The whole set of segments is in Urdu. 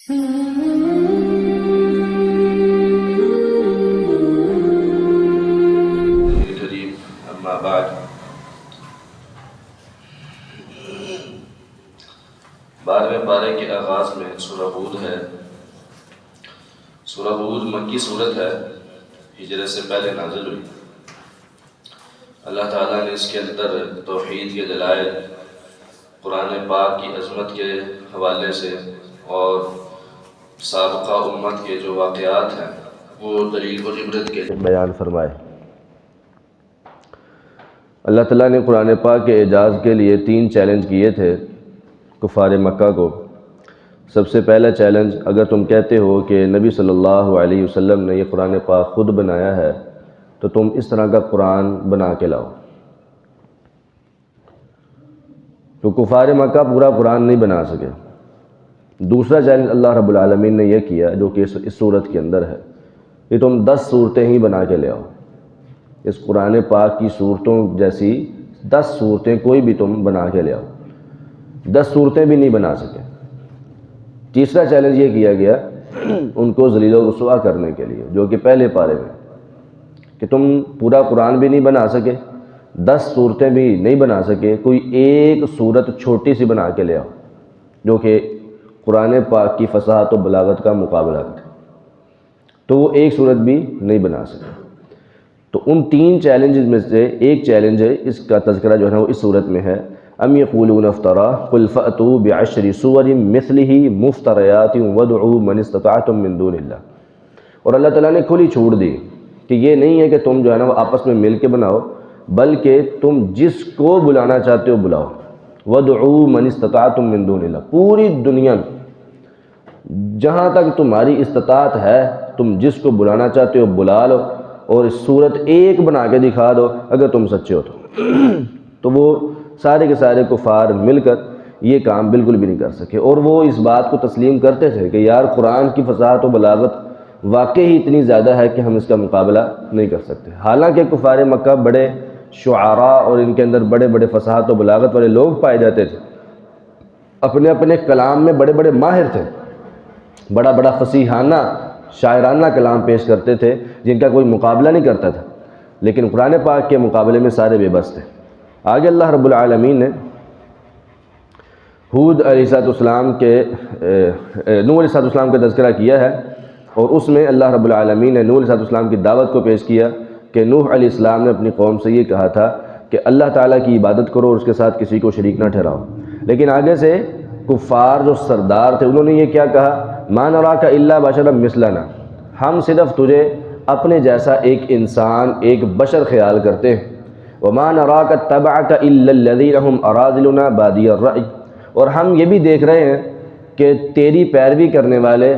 کریم اما بعد، بارہویں پارے کے آغاز میں سورہ ہود ہے۔ سورہ ہود مکی صورت ہے، ہجرت سے پہلے نازل ہوئی۔ اللہ تعالیٰ نے اس کے اندر توحید کے دلائل، قرآن پاک کی عظمت کے حوالے سے اور سابقہ امت کے جو واقعات ہیں وہ دلیل و عبرت کے بیان فرمائے۔ اللہ تعالیٰ نے قرآن پاک کے اعجاز کے لیے 3 چیلنج کیے تھے کفار مکہ کو۔ سب سے پہلا چیلنج، اگر تم کہتے ہو کہ نبی صلی اللہ علیہ وسلم نے یہ قرآن پاک خود بنایا ہے تو تم اس طرح کا قرآن بنا کے لاؤ۔ تو کفار مکہ پورا قرآن نہیں بنا سکے۔ دوسرا چیلنج اللہ رب العالمین نے یہ کیا جو کہ اس صورت کے اندر ہے کہ تم 10 صورتیں ہی بنا کے لے آؤ۔ اس قرآن پاک کی صورتوں جیسی 10 صورتیں کوئی بھی تم بنا کے لے آؤ۔ 10 صورتیں بھی نہیں بنا سکے۔ تیسرا چیلنج یہ کیا گیا ان کو ذلیل و رسوا کرنے کے لیے، جو کہ پہلے پارے میں، کہ تم پورا قرآن بھی نہیں بنا سکے، 10 صورتیں بھی نہیں بنا سکے، کوئی ایک صورت چھوٹی سی بنا کے لے آؤ جو کہ قرآن پاک کی فصاحت و بلاغت کا مقابلہ کرے، تو وہ ایک صورت بھی نہیں بنا سکے۔ تو ان 3 چیلنجز میں سے ایک چیلنج ہے، اس کا تذکرہ جو ہے وہ اس صورت میں ہے۔ ام یقولون افترا قل فأتوا بعشر سور مثلہ مفتریات وادعوا من استطعتم من دون اللہ۔ اور اللہ تعالیٰ نے کھلی چھوٹ دی کہ یہ نہیں ہے کہ تم جو ہے نا وہ آپس میں مل کے بناؤ، بلکہ تم جس کو بلانا چاہتے ہو بلاؤ۔ وادعوا من استطعتم من دون اللہ، پوری دنیا میں جہاں تک تمہاری استطاعت ہے تم جس کو بلانا چاہتے ہو بلا لو، اور اس صورت ایک بنا کے دکھا دو اگر تم سچے ہو تو وہ سارے کے سارے کفار مل کر یہ کام بالکل بھی نہیں کر سکے، اور وہ اس بات کو تسلیم کرتے تھے کہ یار قرآن کی فصاحت و بلاغت واقعی اتنی زیادہ ہے کہ ہم اس کا مقابلہ نہیں کر سکتے۔ حالانکہ کفار مکہ بڑے شعراء اور ان کے اندر بڑے بڑے فصاحت و بلاغت والے لوگ پائے جاتے تھے، اپنے اپنے کلام میں بڑے بڑے ماہر تھے، بڑا بڑا فصیحانہ شاعرانہ کلام پیش کرتے تھے جن کا کوئی مقابلہ نہیں کرتا تھا، لیکن قرآن پاک کے مقابلے میں سارے بے بس تھے۔ آگے اللہ رب العالمین نے ہود علیہ السلام کے نوح علیہ السلام کا تذکرہ کیا ہے، اور اس میں اللہ رب العالمین نے نوح علیہ السلام کی دعوت کو پیش کیا کہ نوح علیہ السلام نے اپنی قوم سے یہ کہا تھا کہ اللہ تعالیٰ کی عبادت کرو اور اس کے ساتھ کسی کو شریک نہ ٹھہراؤ، لیکن آگے سے کفار جو سردار تھے انہوں نے یہ کیا کہا، ما نراک الا بشرا مثلنا، ہم صرف تجھے اپنے جیسا ایک انسان، ایک بشر خیال کرتے ہیں، وما نراک اتبعک الا الذین هم اراذلنا بادی الرأی، اور ہم یہ بھی دیکھ رہے ہیں کہ تیری پیروی کرنے والے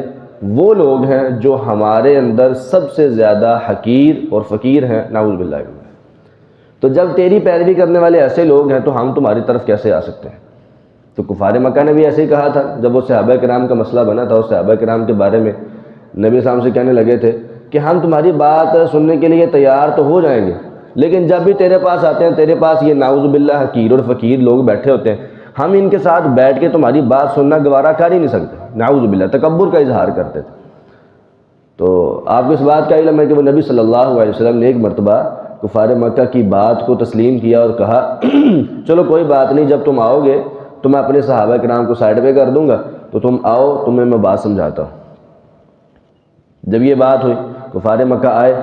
وہ لوگ ہیں جو ہمارے اندر سب سے زیادہ حقیر اور فقیر ہیں، نعوذ باللہ من ذلک۔ تو جب تیری پیروی کرنے والے ایسے لوگ ہیں تو ہم تمہاری طرف کیسے آ سکتے ہیں؟ تو کفار مکہ نے بھی ایسے ہی کہا تھا جب وہ صحابہ کرام کا مسئلہ بنا تھا، اور صحابہ کرام کے بارے میں نبی صلی اللہ علیہ وسلم سے کہنے لگے تھے کہ ہم تمہاری بات سننے کے لیے تیار تو ہو جائیں گے، لیکن جب بھی تیرے پاس آتے ہیں تیرے پاس یہ نعوذ باللہ حقیر اور فقیر لوگ بیٹھے ہوتے ہیں، ہم ان کے ساتھ بیٹھ کے تمہاری بات سننا گوارا کر ہی نہیں سکتے، نعوذ باللہ، تکبر کا اظہار کرتے تھے۔ تو آپ کو اس بات کا علم ہے کہ وہ نبی صلی اللہ علیہ وسلم نے ایک مرتبہ کفار مکہ کی بات کو تسلیم کیا اور کہا چلو کوئی بات نہیں، جب تم آؤ گے تو میں اپنے صحابہ کرام کو سائڈ پہ کر دوں گا، تو تم آؤ تمہیں میں بات سمجھاتا ہوں۔ جب یہ بات ہوئی کفار مکہ آئے،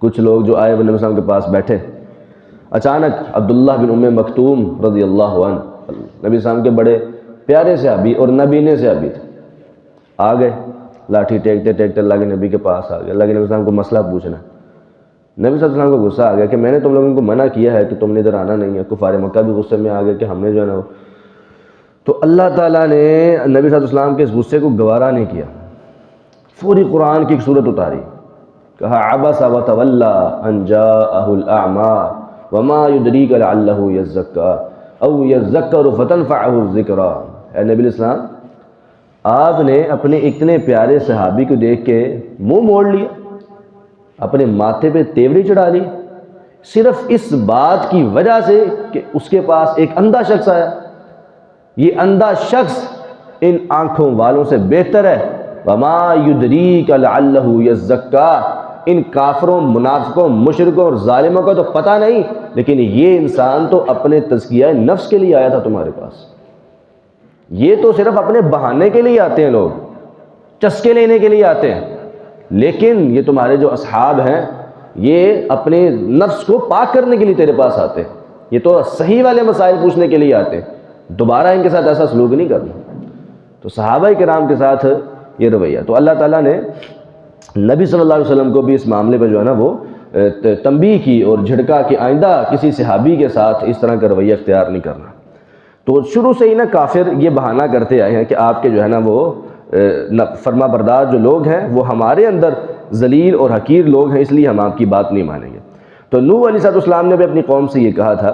کچھ لوگ جو آئے وہ نبی صلی اللہ علیہ وسلم کے پاس بیٹھے، اچانک عبداللہ بن ام مکتوم رضی اللہ عنہ، نبی صلی اللہ علیہ وسلم کے بڑے پیارے صحابی اور نبینے صحابی تھے، آ گئے لاٹھی ٹیکتے ٹیکتے اللہ کے نبی کے پاس آ گئے، اللہ کے نبی صلی اللہ علیہ وسلم کو مسئلہ پوچھنا۔ نبی صلی اللہ علیہ وسلم کو غصہ آ گیا کہ میں نے تم لوگوں کو منع کیا ہے کہ تم نے ادھر آنا نہیں ہے۔ کفار مکہ بھی غصے میں آ گئے کہ ہم نے جو ہے نا، تو اللہ تعالیٰ نے نبی صلی اللہ علیہ وسلم کے اس غصے کو گوارا نہیں کیا، فوری قرآن کی ایک صورت اتاری، کہا عبس وتولی ان جاءہ الاعمی وما یدریک لعلہ یزکی او یذکر فتنفعہ الذکریٰ۔ اے نبی علیہ السلام، آپ نے اپنے اتنے پیارے صحابی کو دیکھ کے منہ موڑ لیا، اپنے ماتھے پہ تیوری چڑھا لی، صرف اس بات کی وجہ سے کہ اس کے پاس ایک اندھا شخص آیا۔ یہ اندھا شخص ان آنکھوں والوں سے بہتر ہے۔ وما یدریک لعلہ یزکا، ان کافروں، منافقوں، مشرکوں اور ظالموں کا تو پتہ نہیں، لیکن یہ انسان تو اپنے تزکیہ نفس کے لیے آیا تھا تمہارے پاس۔ یہ تو صرف اپنے بہانے کے لیے آتے ہیں، لوگ چسکے لینے کے لیے آتے ہیں، لیکن یہ تمہارے جو اصحاب ہیں یہ اپنے نفس کو پاک کرنے کے لیے تیرے پاس آتے ہیں، یہ تو صحیح والے مسائل پوچھنے کے لیے آتے ہیں، دوبارہ ان کے ساتھ ایسا سلوک نہیں کرنا۔ تو صحابہ کرام کے ساتھ یہ رویہ، تو اللہ تعالیٰ نے نبی صلی اللہ علیہ وسلم کو بھی اس معاملے پہ جو ہے نا وہ تنبیہ کی اور جھڑکا کہ آئندہ کسی صحابی کے ساتھ اس طرح کا رویہ اختیار نہیں کرنا۔ تو شروع سے ہی نا کافر یہ بہانہ کرتے آئے ہیں کہ آپ کے جو ہے نا وہ فرما بردار جو لوگ ہیں وہ ہمارے اندر ذلیل اور حقیر لوگ ہیں، اس لیے ہم آپ کی بات نہیں مانیں گے۔ تو نوح علیہ السلام نے بھی اپنی قوم سے یہ کہا تھا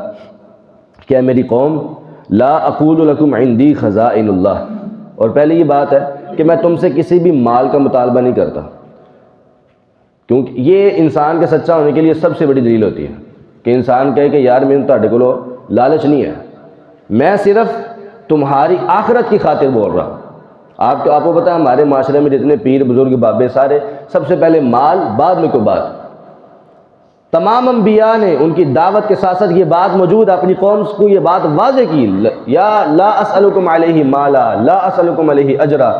کہ اے میری قوم، لا اقول لکم عندی خزائن اللہ، اور پہلی یہ بات ہے کہ میں تم سے کسی بھی مال کا مطالبہ نہیں کرتا، کیونکہ یہ انسان کے سچا ہونے کے لیے سب سے بڑی دلیل ہوتی ہے کہ انسان کہے کہ یار میں تہاڈے کولو لالچ نہیں ہے، میں صرف تمہاری آخرت کی خاطر بول رہا ہوں۔ آپ کو پتہ ہے ہمارے معاشرے میں جتنے پیر بزرگ بابے سارے، سب سے پہلے مال، بعد میں کوئی بات۔ تمام انبیاء نے ان کی دعوت کے ساتھ ساتھ یہ بات موجود، اپنی قوم کو یہ بات واضح کی، یا لا اسألکم علیہ مالا لا اسألکم علیہ اجرا،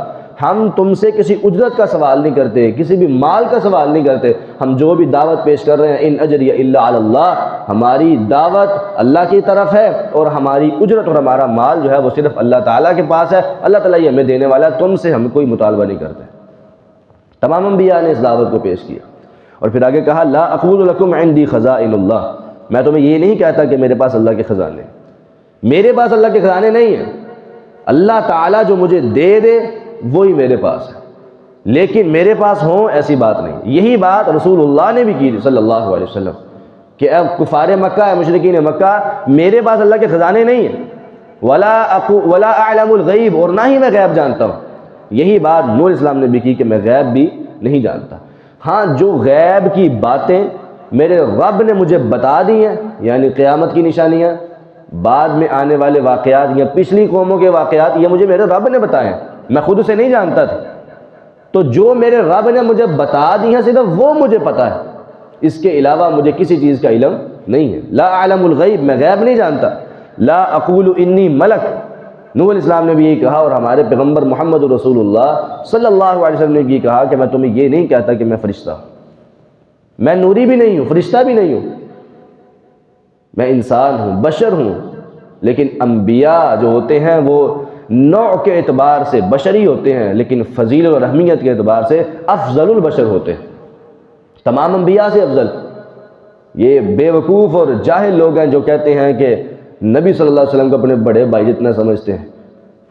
ہم تم سے کسی اجرت کا سوال نہیں کرتے، کسی بھی مال کا سوال نہیں کرتے، ہم جو بھی دعوت پیش کر رہے ہیں ان اجری الا علی اللہ، ہماری دعوت اللہ کی طرف ہے اور ہماری اجرت اور ہمارا مال جو ہے وہ صرف اللہ تعالیٰ کے پاس ہے، اللہ تعالیٰ یہ ہمیں دینے والا ہے، تم سے ہم کوئی مطالبہ نہیں کرتے۔ تمام انبیاء نے اس دعوت کو پیش کیا، اور پھر آگے کہا لا اقول لکم عندی خزائن اللہ، میں تمہیں یہ نہیں کہتا کہ میرے پاس اللہ کے خزانے ہیں، میرے پاس اللہ کے خزانے نہیں ہیں، اللہ تعالیٰ جو مجھے دے دے وہی میرے پاس ہے، لیکن میرے پاس ہوں ایسی بات نہیں۔ یہی بات رسول اللہ نے بھی کی صلی اللہ علیہ وسلم کہ اب کفار مکہ ہے، مشرکین مکہ، میرے پاس اللہ کے خزانے نہیں ہیں، ولا اعلم الغیب، اور نہ ہی میں غیب جانتا ہوں۔ یہی بات نوح علیہ السلام نے بھی کی کہ میں غیب بھی نہیں جانتا، ہاں جو غیب کی باتیں میرے رب نے مجھے بتا دی ہیں، یعنی قیامت کی نشانیاں، بعد میں آنے والے واقعات یا پچھلی قوموں کے واقعات، یہ مجھے میرے رب نے بتائے ہیں، میں خود اسے نہیں جانتا تھا، تو جو میرے رب نے مجھے بتا دی ہیں صرف وہ مجھے پتہ ہے، اس کے علاوہ مجھے کسی چیز کا علم نہیں ہے۔ لا اعلم الغیب، میں غیب نہیں جانتا۔ لا اقول انی ملک، نوح علیہ السلام نے بھی یہ کہا، اور ہمارے پیغمبر محمد رسول اللہ صلی اللہ علیہ وسلم نے یہ کہا کہ میں تمہیں یہ نہیں کہتا کہ میں فرشتہ ہوں، میں نوری بھی نہیں ہوں، فرشتہ بھی نہیں ہوں، میں انسان ہوں، بشر ہوں، لیکن انبیاء جو ہوتے ہیں وہ نوع کے اعتبار سے بشری ہوتے ہیں، لیکن فضیلت اور اہمیت کے اعتبار سے افضل البشر ہوتے ہیں، تمام انبیاء سے افضل۔ یہ بے وقوف اور جاہل لوگ ہیں جو کہتے ہیں کہ نبی صلی اللہ علیہ وسلم کو اپنے بڑے بھائی جتنا سمجھتے ہیں،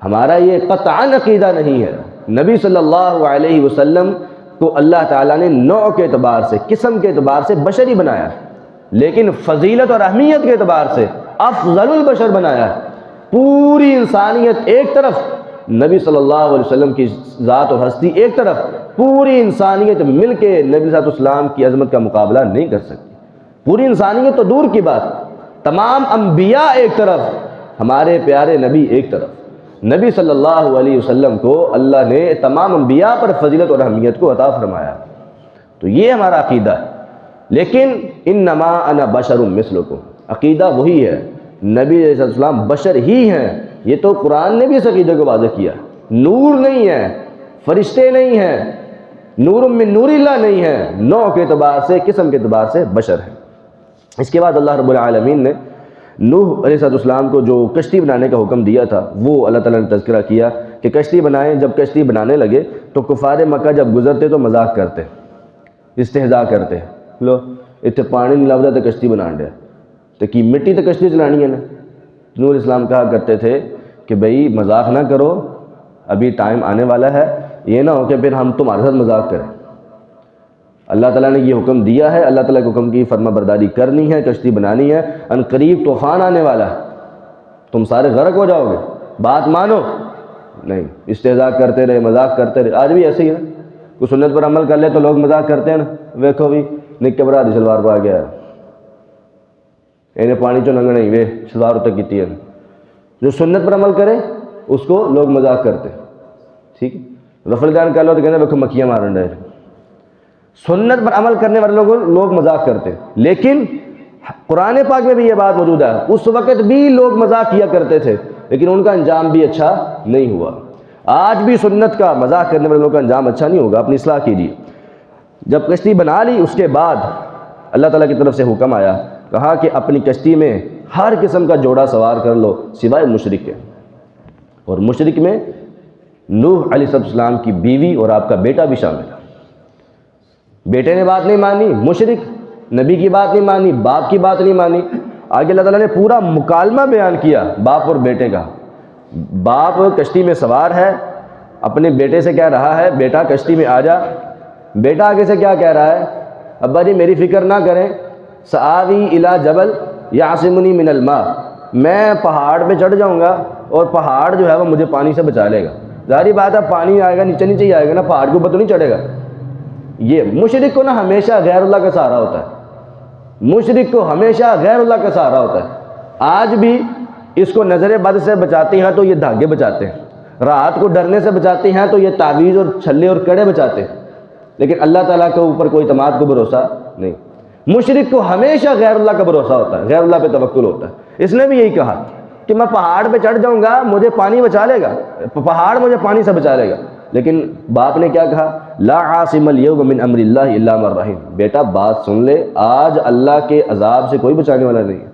ہمارا یہ قطعاً عقیدہ نہیں ہے۔ نبی صلی اللہ علیہ وسلم کو اللہ تعالیٰ نے نوع کے اعتبار سے، قسم کے اعتبار سے بشری بنایا ہے، لیکن فضیلت اور اہمیت کے اعتبار سے افضل البشر بنایا ہے۔ پوری انسانیت ایک طرف، نبی صلی اللہ علیہ وسلم کی ذات اور ہستی ایک طرف، پوری انسانیت مل کے نبی صلی اللہ علیہ وسلم کی عظمت کا مقابلہ نہیں کر سکتی، پوری انسانیت تو دور کی بات، تمام انبیاء ایک طرف، ہمارے پیارے نبی ایک طرف۔ نبی صلی اللہ علیہ وسلم کو اللہ نے تمام انبیاء پر فضیلت اور اہمیت کو عطا فرمایا، تو یہ ہمارا عقیدہ ہے۔ لیکن انما انا بشر مثلکم، عقیدہ وہی ہے، نبی علیہ السلام بشر ہی ہیں، یہ تو قرآن نے بھی اس عقیدے کو واضح کیا، نور نہیں ہے، فرشتے نہیں ہیں، نور من نور اللہ نہیں ہے، نوع کے اعتبار سے، قسم کے اعتبار سے بشر ہے۔ اس کے بعد اللہ رب العالمین نے نوح علیہ السلام کو جو کشتی بنانے کا حکم دیا تھا وہ اللہ تعالیٰ نے تذکرہ کیا کہ کشتی بنائیں۔ جب کشتی بنانے لگے تو کفار مکہ جب گزرتے تو مذاق کرتے، استہزاء کرتے، لو اتنے پانی نہیں لگتا تو کشتی بنا دیا، تو کی مٹی تو کشتی چلانی ہے نا۔ نوح علیہ السلام کہا کرتے تھے کہ بھئی مذاق نہ کرو، ابھی ٹائم آنے والا ہے، یہ نہ ہو کہ پھر ہم تمہارے ساتھ مذاق کریں۔ اللہ تعالیٰ نے یہ حکم دیا ہے، اللہ تعالیٰ کے حکم کی فرما برداری کرنی ہے، کشتی بنانی ہے، ان قریب طوفان آنے والا ہے، تم سارے غرق ہو جاؤ گے، بات مانو نہیں، استہزاء کرتے رہے، مذاق کرتے رہے۔ آج بھی ایسے ہی ہے، کوئی سنت پر عمل کر لے تو لوگ مذاق کرتے ہیں نا، ویکھو بھی نکے برا دی شلوار پا گیا ہے، انہیں پانی چو لنگنا ہی وے شلوار اتنے کیتی ہے۔ جو سنت پر عمل کرے اس کو لوگ مذاق کرتے ہیں، ٹھیک ہے، رفل گان کر لو تو کہتے ہیں دیکھو مکھیاں مارن رہے، سنت پر عمل کرنے والے لوگ مذاق کرتے ہیں۔ لیکن قرآن پاک میں بھی یہ بات موجود ہے، اس وقت بھی لوگ مذاق کیا کرتے تھے لیکن ان کا انجام بھی اچھا نہیں ہوا۔ آج بھی سنت کا مذاق کرنے والے لوگوں کا انجام اچھا نہیں ہوگا، اپنی اصلاح کیجیے۔ جب کشتی بنا لی اس کے بعد اللہ تعالیٰ کی طرف سے حکم آیا، کہا کہ اپنی کشتی میں ہر قسم کا جوڑا سوار کر لو سوائے مشرک کے، اور مشرک میں نوح علیہ السلام کی بیوی اور آپ کا بیٹا بھی شامل ہے۔ بیٹے نے بات نہیں مانی، مشرک، نبی کی بات نہیں مانی، باپ کی بات نہیں مانی۔ آگے اللہ تعالیٰ نے پورا مکالمہ بیان کیا باپ اور بیٹے کا۔ باپ کشتی میں سوار ہے، اپنے بیٹے سے کہہ رہا ہے بیٹا کشتی میں آ جا۔ بیٹا آگے سے کیا کہہ رہا ہے، ابا جی میری فکر نہ کریں، سآوی الی جبل یعصمنی من الماء، میں پہاڑ پہ چڑھ جاؤں گا اور پہاڑ جو ہے وہ مجھے پانی سے بچا لے گا۔ ظاہری بات ہے پانی آئے گا نیچے نیچے ہی آئے گا نا، پہاڑ کے اوپر تو نہیں چڑھے گا۔ یہ مشرک کو نا ہمیشہ غیر اللہ کا سہارا ہوتا ہے، مشرک کو ہمیشہ غیر اللہ کا سہارا ہوتا ہے۔ آج بھی اس کو نظر بد سے بچاتی ہیں تو یہ دھاگے بچاتے ہیں، رات کو ڈرنے سے بچاتی ہیں تو یہ تعویذ اور چھلے اور کڑے بچاتے ہیں، لیکن اللہ تعالیٰ کے اوپر کوئی اعتماد کو بھروسہ نہیں۔ مشرک کو ہمیشہ غیر اللہ کا بھروسہ ہوتا ہے، غیر اللہ پہ توکل ہوتا ہے۔ اس نے بھی یہی کہا کہ میں پہاڑ پہ چڑھ جاؤں گا، مجھے پانی بچا لے گا، پہاڑ مجھے پانی سے بچا لے گا۔ لیکن باپ نے کیا کہا، لا عاصم اليوم من امر اللہ الا من رحم، بیٹا بات سن لے، آج اللہ کے عذاب سے کوئی بچانے والا نہیں ہے۔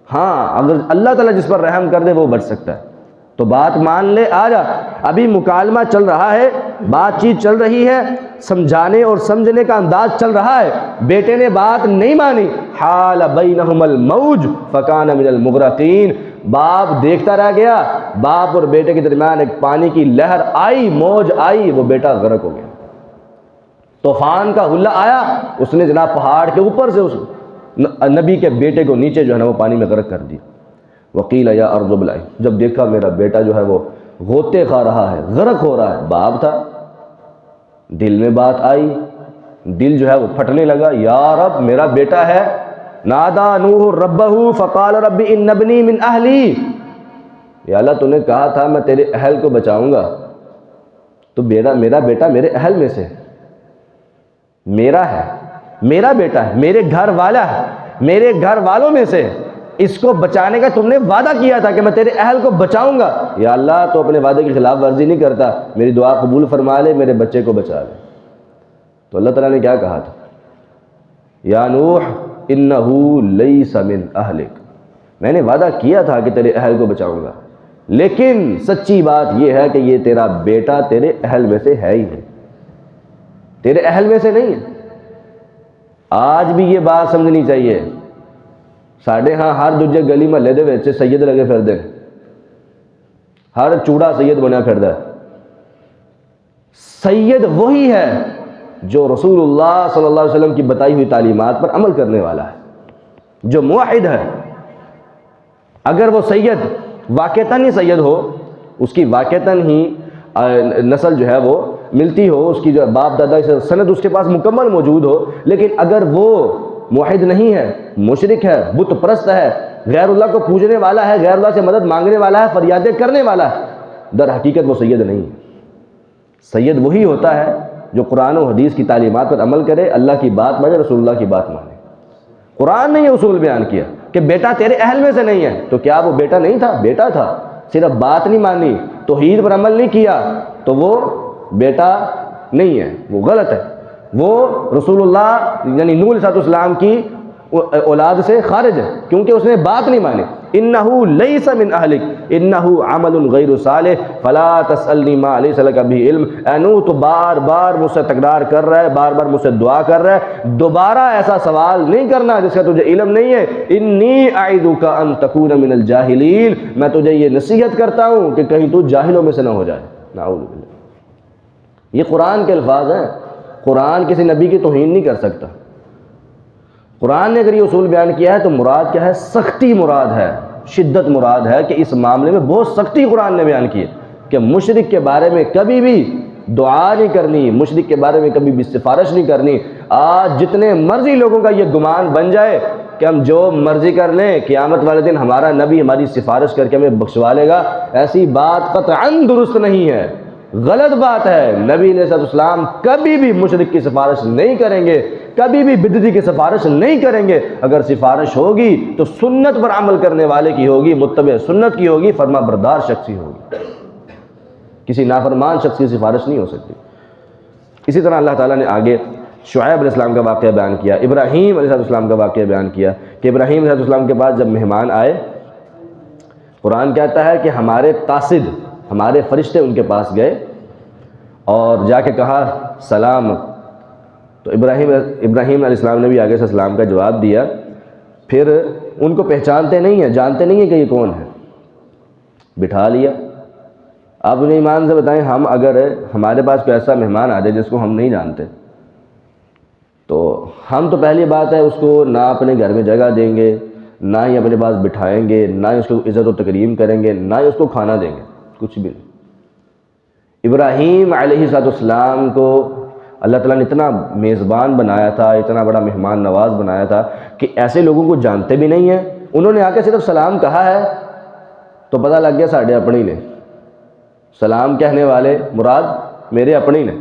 ہاں اگر اللہ تعالیٰ جس پر رحم کر دے وہ بچ سکتا ہے، تو بات مان لے، آ جا۔ ابھی مکالمہ چل رہا ہے، بات چیت چل رہی ہے، سمجھانے اور سمجھنے کا انداز چل رہا ہے، بیٹے نے بات نہیں مانی، حال بینہم الموج فکان من المغرقین، باپ دیکھتا رہ گیا، باپ اور بیٹے کے درمیان ایک پانی کی لہر آئی، موج آئی، وہ بیٹا غرق ہو گیا۔ طوفان کا حلہ آیا، اس نے جناب پہاڑ کے اوپر سے اس نبی کے بیٹے کو نیچے جو ہے نا وہ پانی میں غرق کر دیا۔ وقیل یا ارض ابلعی، جب دیکھا میرا بیٹا جو ہے وہ غوطے کھا رہا ہے، غرق ہو رہا ہے، باپ تھا، دل میں بات آئی، دل جو ہے وہ پھٹنے لگا، یا رب میرا بیٹا ہے۔ نادا نوح ربہ فقال رب ان ابنی من اہلی، یا اللہ تو نے کہا تھا میں تیرے اہل کو بچاؤں گا، تو میرا بیٹا میرے اہل میں سے میرا ہے، میرا بیٹا ہے، میرے گھر والا ہے، میرے گھر والوں میں سے، اس کو بچانے کا تم نے وعدہ کیا تھا کہ میں تیرے اہل کو بچاؤں گا۔ یا اللہ تو اپنے وعدے کی خلاف ورزی نہیں کرتا، میری دعا قبول فرما لے، میرے بچے کو بچا لے۔ تو اللہ تعالیٰ نے کیا کہا تھا، یا نوح انہو لیس من اہلک، میں نے وعدہ کیا تھا کہ تیرے اہل کو بچاؤں گا، لیکن سچی بات یہ ہے کہ یہ تیرا بیٹا تیرے اہل میں سے ہے ہی نہیں، تیرے اہل میں سے نہیں ہے۔ آج بھی یہ بات سمجھنی چاہیے، ساڑھے ہاں ہر دوجے گلی محلے دے وچ سید لگے پھردے، ہر چوڑا سید بنیا پھردا ہے۔ سید وہی ہے جو رسول اللہ صلی اللہ علیہ وسلم کی بتائی ہوئی تعلیمات پر عمل کرنے والا ہے، جو موحد ہے۔ اگر وہ سید واقعتاً ہی سید ہو، اس کی واقعتاً ہی نسل جو ہے وہ ملتی ہو، اس کی جو باپ دادا سے سند اس کے پاس مکمل موجود ہو، لیکن اگر وہ موحد نہیں ہے، مشرک ہے، بت پرست ہے، غیر اللہ کو پوجنے والا ہے، غیر اللہ سے مدد مانگنے والا ہے، فریادیں کرنے والا ہے، در حقیقت وہ سید نہیں ہے۔ سید وہی ہوتا ہے جو قرآن و حدیث کی تعلیمات پر عمل کرے، اللہ کی بات مانے، رسول اللہ کی بات مانے۔ قرآن نے یہ اصول بیان کیا کہ بیٹا تیرے اہل میں سے نہیں ہے، تو کیا وہ بیٹا نہیں تھا؟ بیٹا تھا، صرف بات نہیں مانی، توحید پر عمل نہیں کیا، تو وہ بیٹا نہیں ہے، وہ غلط ہے، وہ رسول اللہ یعنی نوح علیہ السلام کی اولاد سے خارج ہے، کیونکہ اس نے بات نہیں مانی۔ انہو لیس من اہلک انہو عمل غیر صالح فلا تسألنی ما لیس لک بہ علم، اے نوح تو بار بار مجھ سے تکرار کر رہا ہے، بار بار مجھ سے دعا کر رہا ہے، دوبارہ ایسا سوال نہیں کرنا جس کا تجھے علم نہیں ہے۔ انی اعظک ان تکون من الجاہلین، میں تجھے یہ نصیحت کرتا ہوں کہ کہیں تو جاہلوں میں سے نہ ہو جائے۔ نعوذ باللہ، یہ قرآن کے الفاظ ہیں، قرآن کسی نبی کی توہین نہیں کر سکتا۔ قرآن نے اگر یہ اصول بیان کیا ہے تو مراد کیا ہے؟ سختی مراد ہے، شدت مراد ہے، کہ اس معاملے میں بہت سختی قرآن نے بیان کی ہے کہ مشرک کے بارے میں کبھی بھی دعا نہیں کرنی، مشرک کے بارے میں کبھی بھی سفارش نہیں کرنی۔ آج جتنے مرضی لوگوں کا یہ گمان بن جائے کہ ہم جو مرضی کر لیں قیامت والے دن ہمارا نبی ہماری سفارش کر کے ہمیں بخشوا لے گا، ایسی بات قطعاً درست نہیں ہے، غلط بات ہے۔ نبی علیہ السلام کبھی بھی مشرک کی سفارش نہیں کریں گے، کبھی بھی بدعتی کی سفارش نہیں کریں گے۔ اگر سفارش ہوگی تو سنت پر عمل کرنے والے کی ہوگی، متبع سنت کی ہوگی، فرما بردار شخص کی ہوگی، کسی نافرمان شخص کی سفارش نہیں ہو سکتی۔ اسی طرح اللہ تعالیٰ نے آگے شعیب علیہ السلام کا واقعہ بیان کیا، ابراہیم علیہ السلام کا واقعہ بیان کیا کہ ابراہیم علیہ السلام کے پاس جب مہمان آئے، قرآن کہتا ہے کہ ہمارے قاصد، ہمارے فرشتے ان کے پاس گئے اور جا کے کہا سلام، تو ابراہیم علیہ السلام نے بھی آگے سے سلام کا جواب دیا۔ پھر ان کو پہچانتے نہیں ہیں، جانتے نہیں ہیں کہ یہ کون ہے، بٹھا لیا۔ آپ انہیں ایمان سے بتائیں، ہم اگر ہمارے پاس کوئی ایسا مہمان آ جائے جس کو ہم نہیں جانتے، تو ہم تو پہلی بات ہے اس کو نہ اپنے گھر میں جگہ دیں گے، نہ ہی اپنے پاس بٹھائیں گے، نہ ہی اس کو عزت و تکریم کریں گے، نہ ہی اس کو کھانا دیں گے، کچھ بھی نہیں۔ ابراہیم علیہ السلام کو اللہ تعالیٰ نے اتنا میزبان بنایا تھا، اتنا بڑا مہمان نواز بنایا تھا کہ ایسے لوگوں کو جانتے بھی نہیں ہیں، انہوں نے آ کے صرف سلام کہا ہے تو پتہ لگ گیا ساڑھے اپنی نے، سلام کہنے والے مراد میرے اپنی نے۔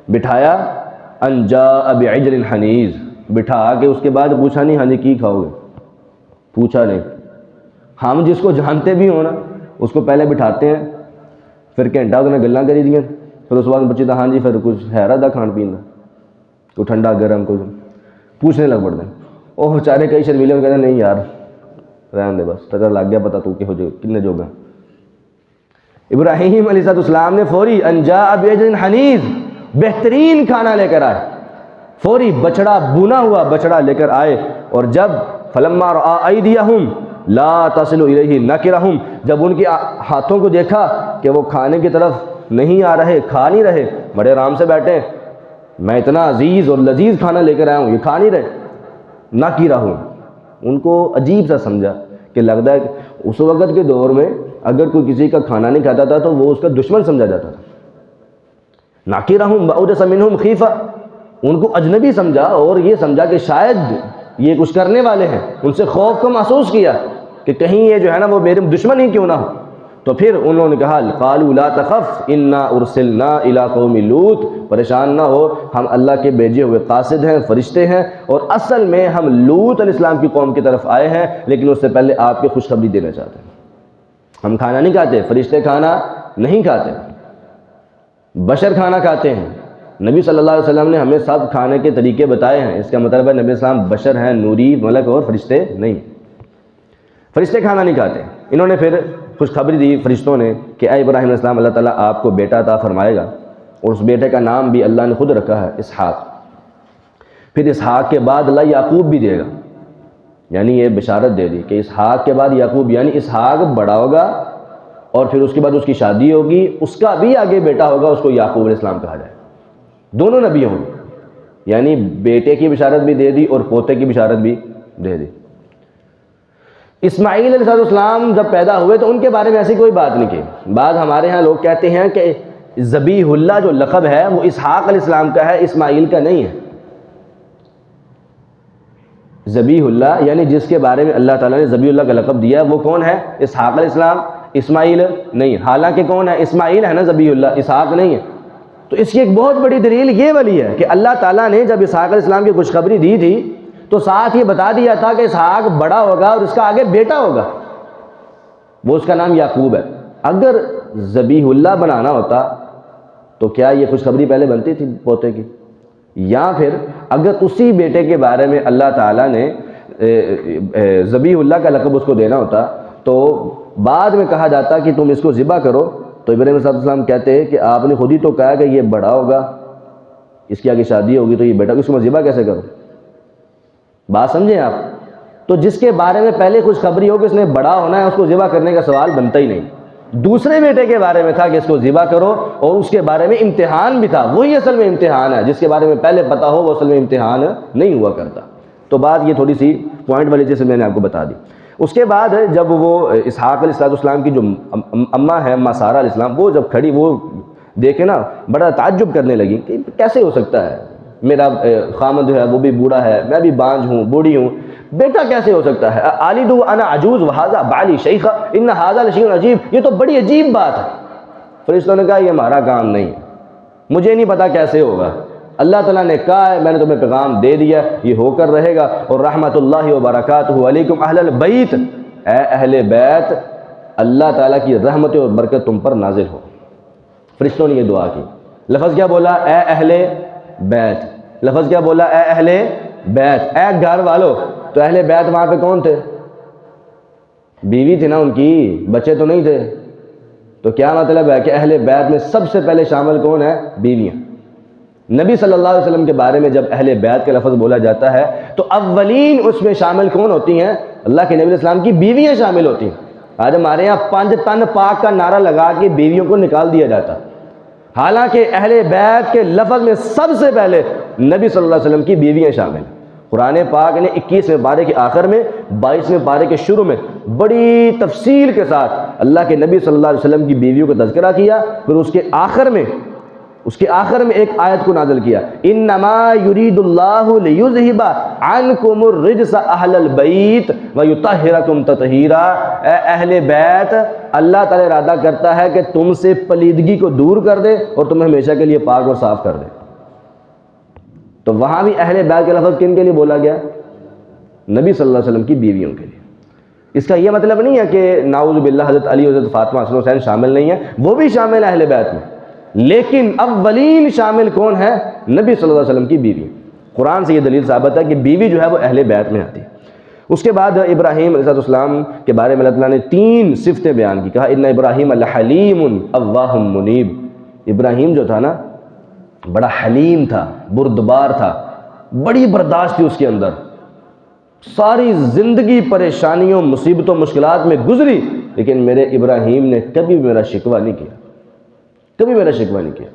بٹھایا، ان جاء بعجل حنیذ، بٹھا کے اس کے بعد پوچھا نہیں ہاں جی کی کھاؤ گے، پوچھا نہیں۔ ہم جس کو جانتے بھی ہوں نا اس کو پہلے بٹھاتے ہیں، پھر گھنٹہ اس نے گلاں کری دیا، پھر اس کے بعد بچی تھا ہاں جی پھر کچھ ہے رہا کھان پین کا، کوئی ٹھنڈا گرم کوئی پوچھنے لگ پڑتے ہیں۔ وہ بیچارے کئی شرمیلے میں کہتے ہیں نہیں یار رہن دے بس، تجھے لگ گیا پتہ تو کہ ہو جو کنے جو گا۔ ابراہیم علیہ السلام نے فوری ان جاء بعجل حنیذ، بہترین کھانا لے کر آئے، فوری بچڑا، بونا ہوا بچڑا لے کر آئے، اور جب فلما رأى ایدیہم لا تصل الیہ نکرہم، جب ان کے ہاتھوں کو دیکھا کہ وہ کھانے کی طرف نہیں آ رہے، کھا نہیں رہے، بڑے آرام سے بیٹھے، میں اتنا عزیز اور لذیذ کھانا لے کر آیا ہوں یہ کھا نہیں رہے، نکرہم، ان کو عجیب سا سمجھا کہ لگتا ہے کہ اس وقت کے دور میں اگر کوئی کسی کا کھانا نہیں کھاتا تھا تو وہ اس کا دشمن سمجھا جاتا تھا۔ ناکرہم واوجس منہم خیفہ، ان کو اجنبی سمجھا اور یہ سمجھا کہ شاید یہ کچھ کرنے والے ہیں، ان سے خوف کو محسوس کیا کہ کہیں یہ جو ہے نا وہ میرے دشمن ہی کیوں نہ ہو۔ تو پھر انہوں نے کہا قالوا لا تخف انا ارسلنا الی قوم لوط، پریشان نہ ہو، ہم اللہ کے بھیجے ہوئے قاصد ہیں، فرشتے ہیں، اور اصل میں ہم لوط علیہ السلام کی قوم کی طرف آئے ہیں، لیکن اس سے پہلے آپ کو خوشخبری دینا چاہتے ہیں۔ ہم کھانا نہیں کھاتے، فرشتے کھانا نہیں کھاتے، بشر کھانا کھاتے ہیں۔ نبی صلی اللہ علیہ وسلم نے ہمیں سب کھانے کے طریقے بتائے ہیں، اس کا مطلب ہے نبی السلام بشر ہیں، نوری، ملک اور فرشتے نہیں، فرشتے کھانا نہیں کھاتے۔ انہوں نے پھر خوشخبری دی فرشتوں نے کہ اے ابراہیم علیہ السلام، اللہ تعالیٰ آپ کو بیٹا عطا فرمائے گا، اور اس بیٹے کا نام بھی اللہ نے خود رکھا ہے اسحاق، پھر اسحاق کے بعد اللہ یعقوب بھی دے گا، یعنی یہ بشارت دے دی کہ اسحاق کے بعد یعقوب، یعنی اسحاق بڑا ہوگا اور پھر اس کے بعد اس کی شادی ہوگی، اس کا بھی آگے بیٹا ہوگا، اس کو یعقوب علیہ السلام کہا جائے، دونوں نبی ہوں گے، یعنی بیٹے کی بشارت بھی دے دی اور پوتے کی بشارت بھی دے دی۔ اسماعیل علیہ السلام جب پیدا ہوئے تو ان کے بارے میں ایسی کوئی بات نہیں کی۔ بعض ہمارے ہاں لوگ کہتے ہیں کہ ذبیح اللہ جو لقب ہے وہ اسحاق علیہ السلام کا ہے، اسماعیل کا نہیں ہے۔ ذبیح اللہ یعنی جس کے بارے میں اللہ تعالیٰ نے ذبیح اللہ کا لقب دیا وہ کون ہے؟ اسحاق علیہ السلام، اسماعیل نہیں، حالانکہ کون ہے؟ اسماعیل ہے نا ذبیح اللہ، اسحاق نہیں ہے۔ تو اس کی ایک بہت بڑی دلیل یہ والی ہے کہ اللہ تعالیٰ نے جب اسحاق علیہ السلام کی خوشخبری دی تھی تو ساتھ یہ بتا دیا تھا کہ اسحاق بڑا ہوگا اور اس کا آگے بیٹا ہوگا، وہ اس کا نام یعقوب ہے۔ اگر ذبیح اللہ بنانا ہوتا تو کیا یہ خوشخبری پہلے بنتی تھی پوتے کی؟ یا پھر اگر اسی بیٹے کے بارے میں اللہ تعالیٰ نے ذبیح اللہ کا لقب اس کو دینا ہوتا تو بعد میں کہا جاتا کہ تم اس کو ذبح کرو، تو ابراہیم علیہ السلام کہتے ہیں کہ آپ نے خود ہی تو کہا کہ یہ بڑا ہوگا، اس کی آگے شادی ہوگی تو یہ بیٹا، اس کو میں ذبح کیسے کروں؟ بات سمجھیں آپ؟ تو جس کے بارے میں پہلے خوشخبری ہو کہ اس نے بڑا ہونا ہے، اس کو ذبح کرنے کا سوال بنتا ہی نہیں۔ دوسرے بیٹے کے بارے میں تھا کہ اس کو ذبح کرو، اور اس کے بارے میں امتحان بھی تھا، وہی اصل میں امتحان ہے، جس کے بارے میں پہلے پتہ ہو وہ اصل میں امتحان نہیں ہوا کرتا۔ تو بات یہ تھوڑی سی پوائنٹ والی جیسے میں نے آپ کو بتا دی۔ اس کے بعد جب وہ اسحاق علیہ السلام کی جو اماں ہے، اماں سارہ علیہ السلام، وہ جب کھڑی وہ دیکھے نا بڑا تعجب کرنے لگی کہ کیسے ہو سکتا ہے، میرا خامد جو ہے وہ بھی بوڑھا ہے، میں بھی بانجھ ہوں، بوڑھی ہوں، بیٹا کیسے ہو سکتا ہے؟ آلدو انا عجوز وہذا بالی شیخا ان ھذا لشیء عجیب، یہ تو بڑی عجیب بات ہے۔ فرشتوں نے کہا یہ ہمارا کام نہیں ہے، مجھے نہیں پتا کیسے ہوگا، اللہ تعالیٰ نے کہا ہے، میں نے تمہیں پیغام دے دیا، یہ ہو کر رہے گا۔ اور رحمت اللہ وبرکاتہ علیکم اہل البیت، اے اہل بیت، اللہ تعالیٰ کی رحمت اور برکت تم پر نازل ہو۔ فرشتوں نے یہ دعا کی۔ لفظ کیا بولا؟ اے اہل بیت۔ لفظ کیا بولا؟ اے اہل بیت، اے گھر والو۔ تو اہل بیت وہاں پہ کون تھے؟ بیوی تھی نا ان کی، بچے تو نہیں تھے۔ تو کیا مطلب ہے کہ اہل بیت میں سب سے پہلے شامل کون ہے؟ بیویاں۔ نبی صلی اللہ علیہ وسلم کے بارے میں جب اہل بیت کا لفظ بولا جاتا ہے تو اولین اس میں شامل کون ہوتی ہیں؟ اللہ کے نبی علیہ السلام کی بیویاں شامل ہوتی ہیں۔ آج ہمارے یہاں 5 تن پاک کا نعرہ لگا کے بیویوں کو نکال دیا جاتا، حالانکہ اہل بیت کے لفظ میں سب سے پہلے نبی صلی اللہ علیہ وسلم کی بیویاں شامل ہیں۔ قرآن پاک نے 21ویں پارے کے آخر میں 22ویں پارے کے شروع میں بڑی تفصیل کے ساتھ اللہ کے نبی صلی اللہ علیہ وسلم کی بیویوں کا تذکرہ کیا، پھر اس کے آخر میں ایک آیت کو نازل کیا، انما یرید اللہ لیذہب عنکم الرجس اہل البیت ویطہرکم تطہیرا، اے اہل بیت، اللہ تعالی ارادہ کرتا ہے کہ تم سے پلیدگی کو دور کر دے اور تمہیں ہمیشہ کے لیے پاک اور صاف کر دے۔ تو وہاں بھی اہل بیت کا لفظ کن کے لیے بولا گیا؟ نبی صلی اللہ علیہ وسلم کی بیویوں کے لیے۔ اس کا یہ مطلب نہیں ہے کہ نعوذ باللہ حضرت علی، حضرت فاطمہ، حسن حسین شامل نہیں ہیں، وہ بھی شامل ہیں اہل بیت میں، لیکن اولین شامل کون ہے؟ نبی صلی اللہ علیہ وسلم کی بیوی۔ قرآن سے یہ دلیل ثابت ہے کہ بیوی جو ہے وہ اہل بیت میں آتی ہے۔ اس کے بعد ابراہیم علیہ السلام کے بارے میں اللہ تعالیٰ نے 3 صفتیں بیان کی، کہا ان ابراہیم لحلیم اوہ منیب۔ ابراہیم جو تھا نا بڑا حلیم تھا، بردبار تھا، بڑی برداشت تھی اس کے اندر، ساری زندگی پریشانیوں، مصیبتوں، مشکلات میں گزری، لیکن میرے ابراہیم نے کبھی میرا شکوہ نہیں کیا، کبھی میرا شکوہ نہیں کیا،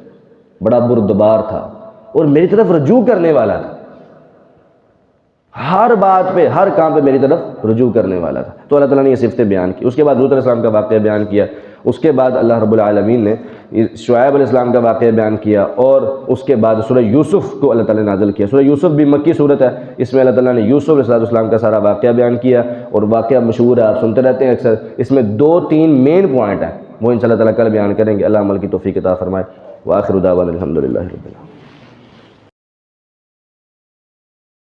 بڑا بردبار تھا اور میری طرف رجوع کرنے والا تھا، ہر بات پہ، ہر کام پہ میری طرف رجوع کرنے والا تھا۔ تو اللہ تعالیٰ نے یہ صفتیں بیان کی۔ اس کے بعد لوط علیہ السلام کا واقعہ بیان کیا، اس کے بعد اللہ رب العالمین نے شعیب علیہ السلام کا واقعہ بیان کیا، اور اس کے بعد سورہ یوسف کو اللہ تعالیٰ نے نازل کیا۔ سورہ یوسف بھی مکی صورت ہے، اس میں اللہ تعالیٰ نے یوسف علیہ السلام کا سارا واقعہ بیان کیا، اور واقعہ مشہور ہے، آپ سنتے رہتے ہیں اکثر۔ اس میں 2-3 مین پوائنٹ ہیں، وہ انشاءاللہ تعالیٰ کل بیان کریں گے۔ اللہ عمل کی توفیق عطا فرمائے۔ وآخر دعوانا الحمدللہ رب العالمین۔